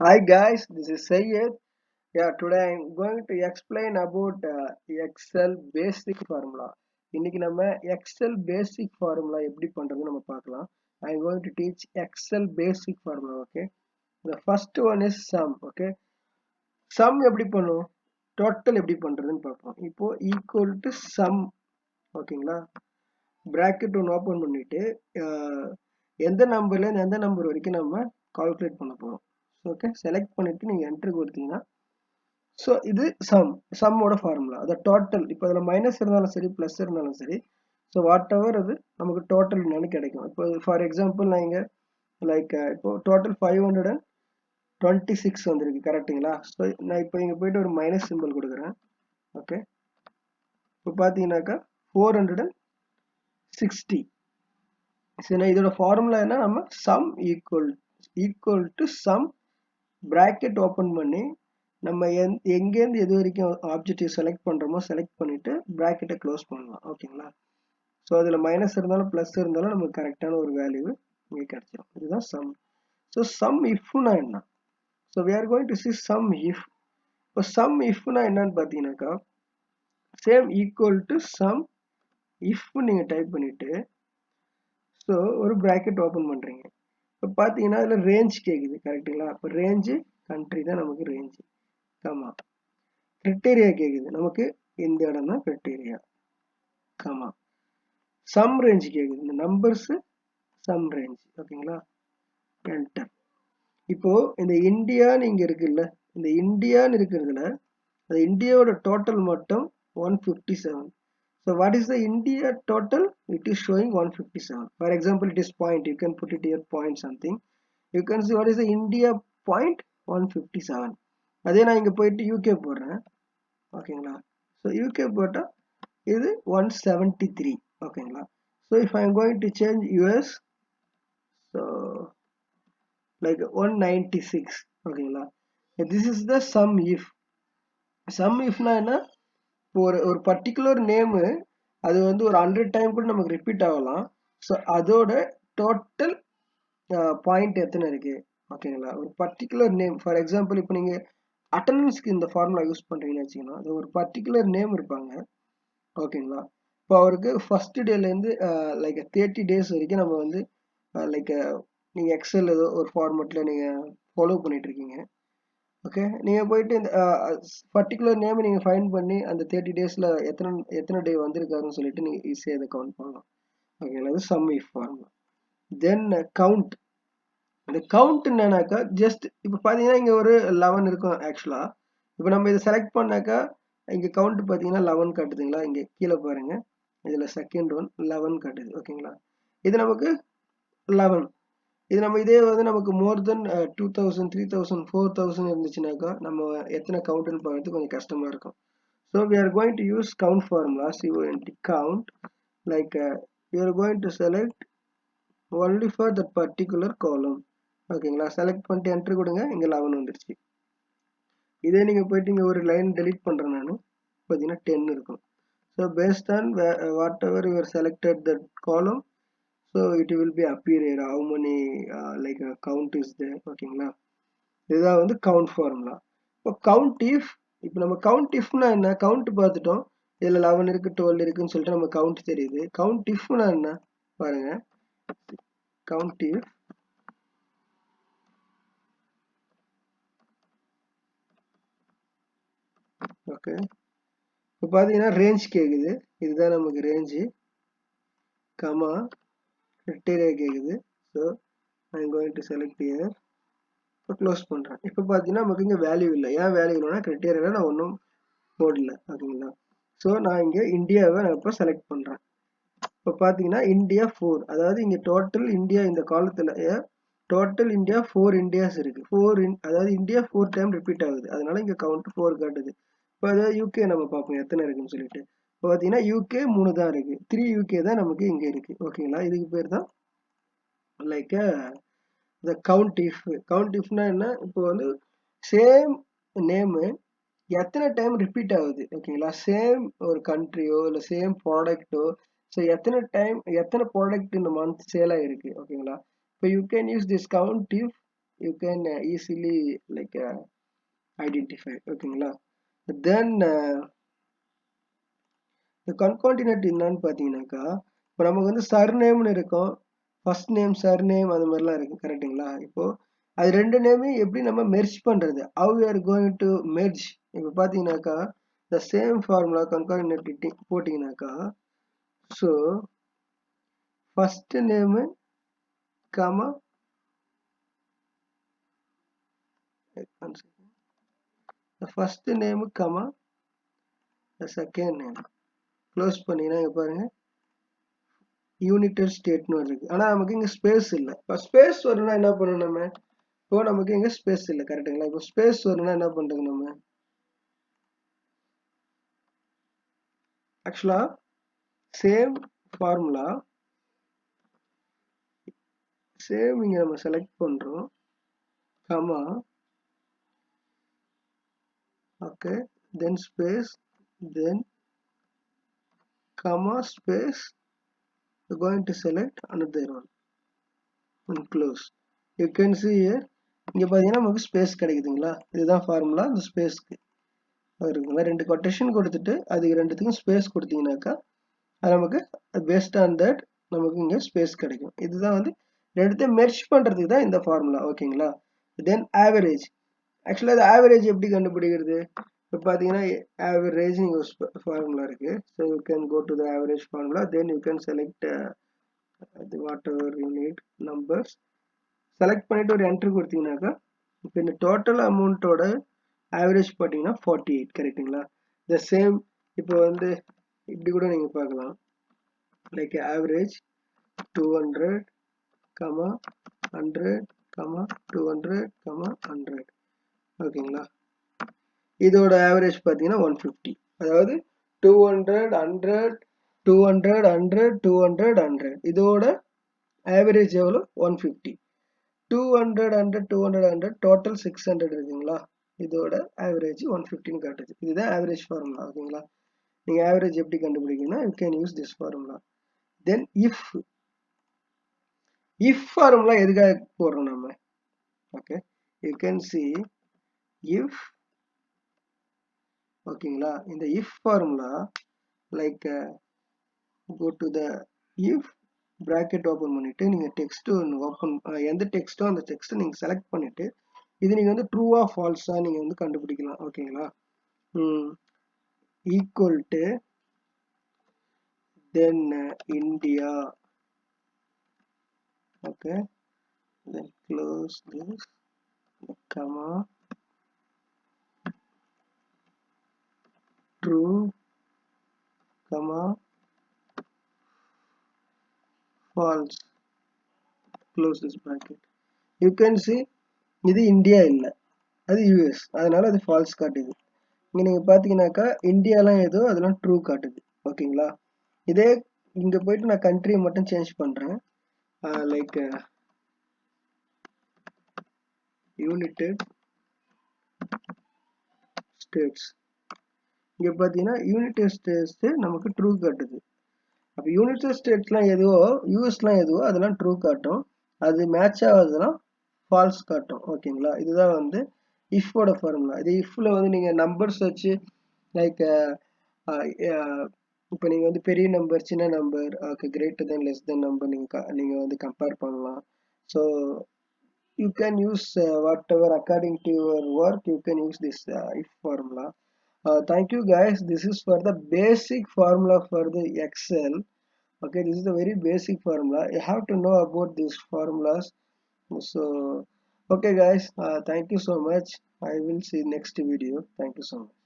Hi guys, this is Sayed. Today I'm going to explain about Excel basic formula. இன்னைக்கு நம்ம Excel basic formula எப்படி பண்றது நம்ம பார்க்கலாம். I'm going to teach Excel basic formula, okay? The first one is sum, okay? Sum எப்படி பண்ணுவோம்? Total எப்படி பண்றதுன்னு பார்ப்போம். இப்போ equal to sum, ஓகேங்களா? bracket ஒன்று ஓப்பன் பண்ணிட்டு எந்த நம்பர்ல இருந்து எந்த நம்பர் வரைக்கும் நம்ம கால்குலேட் பண்ண போறோம். ஓகே, செலக்ட் பண்ணிட்டு நீங்க என்ட்ரு கொடுத்தீங்கன்னா ஸோ இது சம்மோட ஃபார்முலா. அதை டோட்டல் இப்போ அதில் மைனஸ் இருந்தாலும் சரி ப்ளஸ் இருந்தாலும் சரி, ஸோ வாட் எவர் அது நமக்கு டோட்டல் என்னன்னு கிடைக்கும். இப்போ ஃபார் எக்ஸாம்பிள் நான் இங்கே இப்போ டோட்டல் 526 வந்திருக்கு, கரெக்டுங்களா? ஸோ நான் இப்போ இங்கே போயிட்டு ஒரு மைனஸ் சிம்பிள் கொடுக்குறேன். ஓகே, இப்போ பார்த்தீங்கன்னாக்கா 460. சரி, இதோட ஃபார்முலா என்ன? நம்ம sum equal to sum bracket open பண்ணி நம்ம எங்கேருந்து எது வரைக்கும் ஆப்ஜெக்டிவ் செலக்ட் பண்ணுறோமோ செலக்ட் பண்ணிவிட்டு ப்ராக்கெட்டை க்ளோஸ் பண்ணலாம், ஓகேங்களா? ஸோ அதில் மைனஸ் இருந்தாலும் ப்ளஸ் இருந்தாலும் நமக்கு கரெக்டான ஒரு வேல்யூ இங்கே கிடைச்சிடும். இதுதான் சம். ஸோ சம் இஃப்னா என்ன? So we are going to see sum if. இப்போ சம் இஃப்னா என்னன்னு பார்த்தீங்கன்னாக்கா, same equal to sum if நீங்கள் டைப் பண்ணிவிட்டு ஸோ ஒரு ப்ராக்கெட் ஓப்பன் பண்ணுறீங்க. இப்போ பார்த்தீங்கன்னா அதில் ரேஞ்ச் கேட்குது, கரெக்டுங்களா? இப்போ ரேஞ்சு கண்ட்ரி தான் நமக்கு ரேஞ்சு, கமா கிரிட்டேரியா கேட்குது, நமக்கு இந்த இடம் தான் கிரிட்டேரியா, கமா சம் ரேஞ்ச் கேட்குது, இந்த நம்பர்ஸ் சம் ரேஞ்ச், ஓகேங்களா? என்டர். இப்போ இந்த இந்தியான்னு இங்க இருக்குல்ல, இந்த இந்தியான்னு இருக்கிறதுல அந்த இந்தியாவோட டோட்டல் மட்டும் 157. So what is the India total? It is showing 157. For example, it is point. You can put it here point something. You can see what is the India point 157. அதே நான் இங்க போயிட்டு UK போடுறேன், ஓகேங்களா? So UK போட்டால் இது 173, ஓகேங்களா? So if I am going to change US, so like 196, ஓகேங்களா? This is the sum if. Sum இஃப்னா என்ன? இப்போ ஒரு பர்டிகுலர் நேமு அது வந்து ஒரு 100 டைம் கூட நமக்கு ரிப்பீட் ஆகலாம். ஸோ அதோட டோட்டல் பாயிண்ட் எத்தனை இருக்கு, ஓகேங்களா? ஒரு பர்டிகுலர் நேம், ஃபார் எக்ஸாம்பிள் இப்போ நீங்கள் அட்டண்டன்ஸ்க்கு இந்த ஃபார்முலா யூஸ் பண்ணுறீங்கன்னு வச்சுக்கோங்க, அது ஒரு பர்டிகுலர் நேம் இருப்பாங்க, ஓகேங்களா? இப்போ அவருக்கு ஃபர்ஸ்ட் டேலேருந்து லைக் 30 டேஸ் வரைக்கும் நம்ம வந்து லைக் நீங்கள் எக்ஸல் ஏதோ ஒரு ஃபார்மேட்டில் நீங்கள் ஃபாலோ பண்ணிட்டு இருக்கீங்க. ஓகே, நீங்கள் போயிட்டு இந்த பர்டிகுலர் நேம் நீங்கள் ஃபைண்ட் பண்ணி அந்த 30 டேஸில் எத்தனை எத்தனை டே வந்திருக்காருன்னு சொல்லிட்டு நீங்கள் ஈஸியாக இதை கவுண்ட் பண்ணலாம், ஓகேங்களா? அது some if formula. Then count. இந்த கவுண்ட் என்னன்னாக்கா ஜஸ்ட் இப்போ பார்த்தீங்கன்னா இங்கே ஒரு 11 இருக்கும் ஆக்சுவலாக. இப்போ நம்ம இதை செலக்ட் பண்ணாக்கா இங்கே கவுண்ட் பார்த்தீங்கன்னா 11 காட்டுதுங்களா? இங்கே கீழே பாருங்க, இதில் செகண்ட் ஒன் 11 காட்டுது, ஓகேங்களா? இது நமக்கு 11. இது நம்ம இதே வந்து நமக்கு மோர் தென் 2000 3000 4000 இருந்துச்சுனாக்கா நம்ம எத்தனை கவுண்ட்னு பார்க்கறது கொஞ்சம் கஷ்டமா இருக்கும். So we are going to use count formula, count count, like we are going to select only for that particular column, ஓகேங்களா? செலக்ட் பண்ணிட்டு என்ட்ரு கொடுங்க, இங்கே 11 வந்துருச்சு. இதே நீங்கள் போயிட்டு இங்கே ஒரு லைன் டெலீட் பண்ணுறேன் நான், பார்த்தீங்கன்னா 10 இருக்கும். So based on whatever you're selected that column, so it will be appear here how many like count is there, ஓகேங்களா? இதுதான் வந்து கவுண்ட் ஃபார்முலா. இப்போ கவுண்ட் இஃப், இப்போ நம்ம கவுண்ட் இஃப்னா என்ன? கவுண்ட் பார்த்துட்டோம், இதில் 11 இருக்கு 12 இருக்குன்னு சொல்லிட்டு நம்ம கவுண்ட் தெரியுது. கவுண்ட் இஃப்னா என்ன பாருங்க, கவுண்ட் இஃப் ஓகே. இப்போ பார்த்தீங்கன்னா ரேஞ்ச் கேட்குது, இதுதான் நமக்கு ரேஞ்சு, கமா கிரிட்டேரியா கேட்குது. So I am going to select year. இப்போ க்ளோஸ் பண்ணுறேன். இப்போ பார்த்தீங்கன்னா நமக்கு இங்கே வேல்யூ இல்லை. ஏன் வேல்யூ இல்லைன்னா கிரிட்டேரியாவில் நான் ஒன்றும் போடல, ஓகேங்களா? ஸோ நான் இங்கே இந்தியாவை நான் இப்போ செலக்ட் பண்ணுறேன். இப்போ பார்த்தீங்கன்னா இந்தியா 4, அதாவது இங்கே டோட்டல் இந்தியா இந்த காலத்தில் டோட்டல் இந்தியா 4 இந்தியாஸ் இருக்குது. அதாவது இந்தியா 4 டைம் ரிப்பீட் ஆகுது, அதனால இங்கே கவுண்ட் 4 காட்டுது. இப்போ அதாவது யூகே நம்ம பார்ப்போம் எத்தனை இருக்குன்னு சொல்லிட்டு. இப்போ பார்த்தீங்கன்னா யூகே 3 தான் இருக்குது, 3 யூகே தான் நமக்கு இங்கே இருக்குது, ஓகேங்களா? இதுக்கு பேர் தான் லைக் இந்த கவுண்ட் இஃப். கவுண்ட் இஃப்னா என்ன? இப்போ வந்து சேம் நேமு எத்தனை டைம் ரிப்பீட் ஆகுது, ஓகேங்களா? சேம் ஒரு கண்ட்ரியோ இல்லை சேம் ப்ராடக்ட்டோ, ஸோ எத்தனை டைம் எத்தனை ப்ராடக்ட் இந்த மந்த் சேல் ஆகிருக்கு, ஓகேங்களா? இப்போ you can use this count if you can easily like identify. ஓகேங்களா. then இந்த கன்கார்டினேட் என்னன்னு பார்த்தீங்கன்னாக்கா, இப்போ நமக்கு வந்து சர்நேம்னு இருக்கும், ஃபர்ஸ்ட் நேம் சர்நேம் அது மாதிரிலாம் இருக்கு கரெக்டுங்களா. இப்போ அது ரெண்டு நேமையும் எப்படி நம்ம மெர்ஜ் பண்றது, how we are going to merge. இப்போ பார்த்தீங்கன்னாக்கா the same formula concatenate போட்டிங்கனாக்கா, so first name comma the first name comma the second name close பண்ணிங்கன்னா இங்க பாருங்க யூனிட்டட் ஸ்டேட்னு இருக்கு. ஆனா நமக்கு இங்க ஸ்பேஸ் இல்லை. இப்போ ஸ்பேஸ் வரணும்னா என்ன பண்ணணும் நம்ம, இப்போ நமக்கு இங்க ஸ்பேஸ் இல்லை கரெக்டுங்களா. இப்போ ஸ்பேஸ் வரணும்னா என்ன பண்றது நம்ம, ஆக்சுவலா சேம் ஃபார்முலா சேம் இங்க நம்ம செலக்ட் பண்றோம் comma okay then space then comma space, we're going to select another one and close. You can see here இங்க பாத்தீங்கன்னா நமக்கு ஸ்பேஸ் கிடைக்குதுங்களா. இதுதான் ஃபார்முலா. இந்த ஸ்பேஸ்க்கு இருக்குங்களா, ரெண்டு கொட்டேஷன் கொடுத்துட்டு அதுக்கு ரெண்டுத்துக்கும் ஸ்பேஸ் கொடுத்தீங்கன்னாக்கா அது நமக்கு பேஸ்ட் ஆன் தட் நமக்கு இங்க ஸ்பேஸ் கிடைக்கும். இதுதான் வந்து ரெண்டுத்தையும் மெர்ஜ் பண்றதுக்கு தான் இந்த ஃபார்முலா. ஓகேங்களா. தென் ஆவரேஜ், ஆக்சுவலா இது ஆவரேஜ் எப்படி கண்டுபிடிக்கிறது, இப்போ பார்த்தீங்கன்னா ஆவரேஜ் இங்கே ஒரு ஃபார்முலா இருக்கு. So you can go to the average formula, then you can select whatever you need numbers select பண்ணிட்டு ஒரு என்ட்ரி கொடுத்தீங்கன்னாக்கா இப்போ இந்த டோட்டல் அமௌண்ட்டோட ஆவரேஜ் பார்த்தீங்கன்னா 48 கரெக்டுங்களா. த சேம் இப்போ வந்து இப்படி கூட நீங்கள் பார்க்கலாம், like average 200 comma 100 comma 200 comma 100. ஓகேங்களா. இதோட ஆவரேஜ் பார்த்தீங்கன்னா 150. அதாவது 200 100 200 100 200 100 இதோட ஆவரேஜ் எவ்வளோ 150. 200 100 200 100 டோட்டல் 600 இருக்குங்களா. இதோட ஆவரேஜ் 150 காட்டுது. இதுதான் ஆவரேஜ் ஃபார்முலா. ஓகேங்களா. நீங்க ஆவரேஜ் எப்படி கண்டுபிடிக்கணும்னா you can use this formula. Then if formula எதுக்காக போடுறோம் நம்ம, okay you can see if. ஓகேங்களா. இந்த if formula like go to the if bracket open பண்ணிட்டு நீங்க டெக்ஸ்ட் ஒன்று ஓபன், எந்த டெக்ஸ்ட்டோ அந்த டெக்ஸ்ட் நீங்க செலக்ட் பண்ணிட்டு இது நீங்க வந்து ட்ரூவா ஃபால்ஸா நீங்க வந்து கண்டுபிடிக்கலாம். ஓகேங்களா. Equal to then India, okay then close this comma true comma false, close this bracket. You can see இது இந்தியா இல்லை, அது யூஎஸ், அதனால அது ஃபால்ஸ் காட்டுது. இங்க நீங்க பாத்தீங்கன்னாக்கா இந்தியாலாம் ஏதோ அதெல்லாம் ட்ரூ காட்டுது. ஓகேங்களா. இதே இங்க போயிட்டு நான் கண்ட்ரியை மட்டும் சேஞ்ச் பண்றேன், லைக் யுனைடெட் ஸ்டேட்ஸ். இங்க பாத்தீங்கன்னா யுனைடெட் ஸ்டேட்ஸ் நமக்கு ட்ரூ காட்டுது. அப்போ யுனைடெட் ஸ்டேட்ஸ்லாம் எதுவோ யூஎஸ்லாம் எதுவோ அதெல்லாம் ட்ரூ காட்டும், அது மேட்ச் ஆகுதுலாம் ஃபால்ஸ் காட்டும். ஓகேங்களா. இதுதான் வந்து இஃபோட ஃபார்முலா. இது இஃப்ல வந்து நீங்க நம்பர்ஸ் வச்சு லைக் இப்போ நீங்க வந்து பெரிய நம்பர் சின்ன number okay greater than less than number நீங்க வந்து கம்பேர் பண்ணலாம். So you can use whatever according to your work, you can use this if formula. Thank you guys, this is for the basic formula for the Excel. Okay, this is a very basic formula, you have to know about these formulas. So okay guys, thank you so much. I will see next video. Thank you so much.